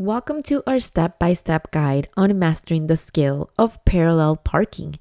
Welcome to our step-by-step guide on mastering the skill of parallel parking.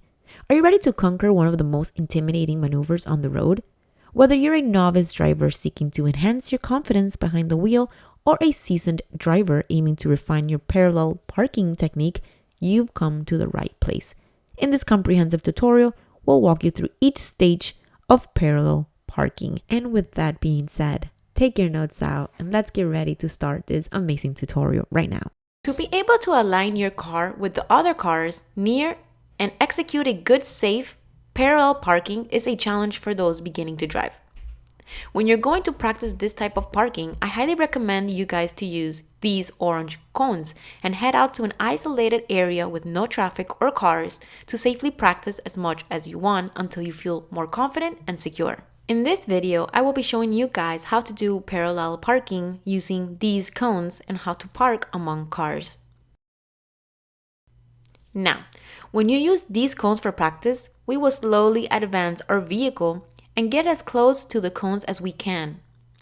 Are you ready to conquer one of the most intimidating maneuvers on the road? Whether you're a novice driver seeking to enhance your confidence behind the wheel or a seasoned driver aiming to refine your parallel parking technique, you've come to the right place. In this comprehensive tutorial, we'll walk you through each stage of parallel parking. And with that being said, take your notes out and let's get ready to start this amazing tutorial right now. To be able to align your car with the other cars near and execute a good, safe, parallel parking is a challenge for those beginning to drive. When you're going to practice this type of parking, I highly recommend you guys to use these orange cones and head out to an isolated area with no traffic or cars to safely practice as much as you want until you feel more confident and secure. In this video, I will be showing you guys how to do parallel parking using these cones and how to park among cars. Now, when you use these cones for practice, we will slowly advance our vehicle and get as close to the cones as we can,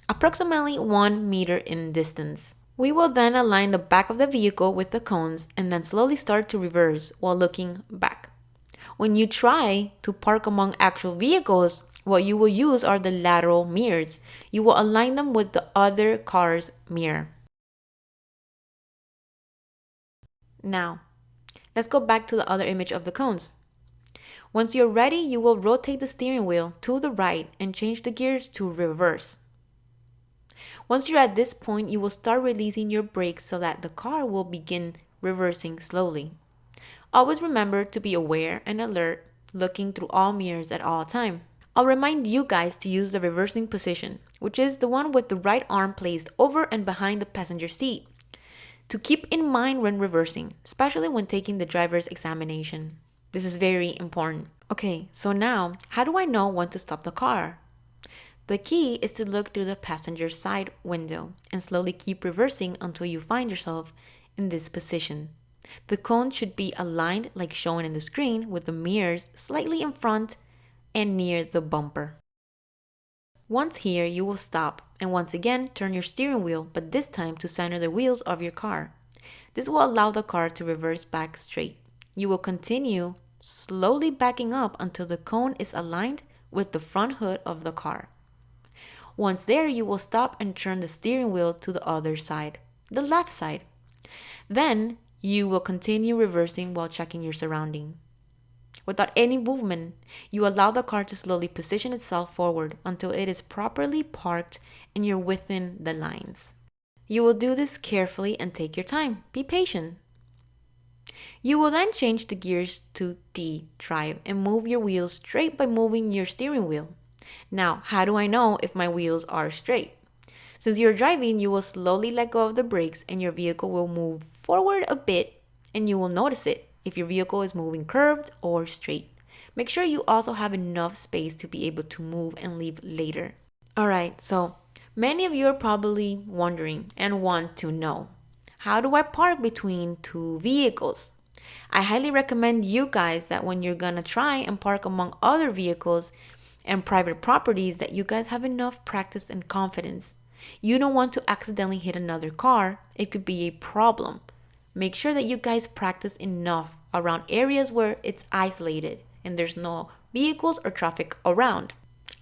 approximately 1 meter in distance. We will then align the back of the vehicle with the cones and then slowly start to reverse while looking back. When you try to park among actual vehicles, what you will use are the lateral mirrors. You will align them with the other car's mirror. Now, let's go back to the other image of the cones. Once you're ready, you will rotate the steering wheel to the right and change the gears to reverse. Once you're at this point, you will start releasing your brakes so that the car will begin reversing slowly. Always remember to be aware and alert, looking through all mirrors at all time. I'll remind you guys to use the reversing position, which is the one with the right arm placed over and behind the passenger seat, to keep in mind when reversing, especially when taking the driver's examination. This is very important. Okay, so now, how do I know when to stop the car? The key is to look through the passenger side window and slowly keep reversing until you find yourself in this position. The cone should be aligned like shown in the screen with the mirrors slightly in front and near the bumper. Once here, you will stop and once again turn your steering wheel, but this time to center the wheels of your car. This will allow the car to reverse back straight. You will continue slowly backing up until the cone is aligned with the front hood of the car. Once there, you will stop and turn the steering wheel to the other side, the left side. Then, you will continue reversing while checking your surrounding. Without any movement, you allow the car to slowly position itself forward until it is properly parked and you're within the lines. You will do this carefully and take your time. Be patient. You will then change the gears to D drive and move your wheels straight by moving your steering wheel. Now, how do I know if my wheels are straight? Since you're driving, you will slowly let go of the brakes and your vehicle will move forward a bit and you will notice it if your vehicle is moving curved or straight. Make sure you also have enough space to be able to move and leave later. Alright, so many of you are probably wondering and want to know, how do I park between two vehicles? I highly recommend you guys that when you're gonna try and park among other vehicles and private properties that you guys have enough practice and confidence. You don't want to accidentally hit another car. It could be a problem. Make sure that you guys practice enough around areas where it's isolated and there's no vehicles or traffic around.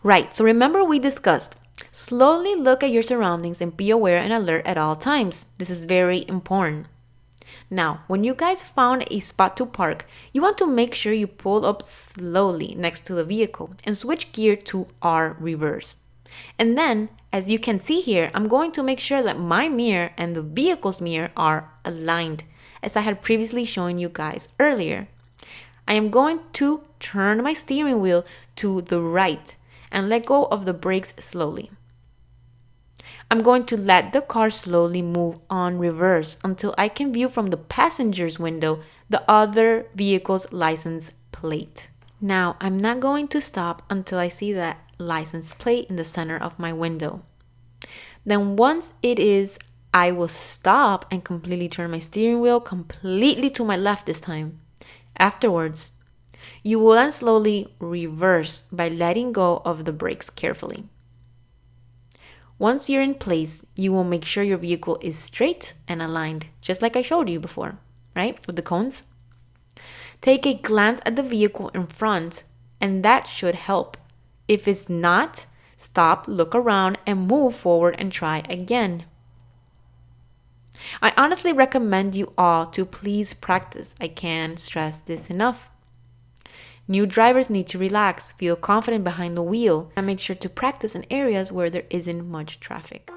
Right, so remember we discussed, slowly look at your surroundings and be aware and alert at all times. This is very important. Now, when you guys found a spot to park, you want to make sure you pull up slowly next to the vehicle and switch gear to R reverse. And then, as you can see here, I'm going to make sure that my mirror and the vehicle's mirror are aligned, as I had previously shown you guys earlier. I am going to turn my steering wheel to the right and let go of the brakes slowly. I'm going to let the car slowly move on reverse until I can view from the passenger's window the other vehicle's license plate. Now, I'm not going to stop until I see that license plate in the center of my window. Then once it is, I will stop and completely turn my steering wheel completely to my left this time. Afterwards, you will then slowly reverse by letting go of the brakes carefully. Once you're in place, you will make sure your vehicle is straight and aligned, just like I showed you before, right? With the cones. Take a glance at the vehicle in front, and that should help. If it's not, stop, look around, and move forward and try again. I honestly recommend you all to please practice. I can't stress this enough. New drivers need to relax, feel confident behind the wheel, and make sure to practice in areas where there isn't much traffic.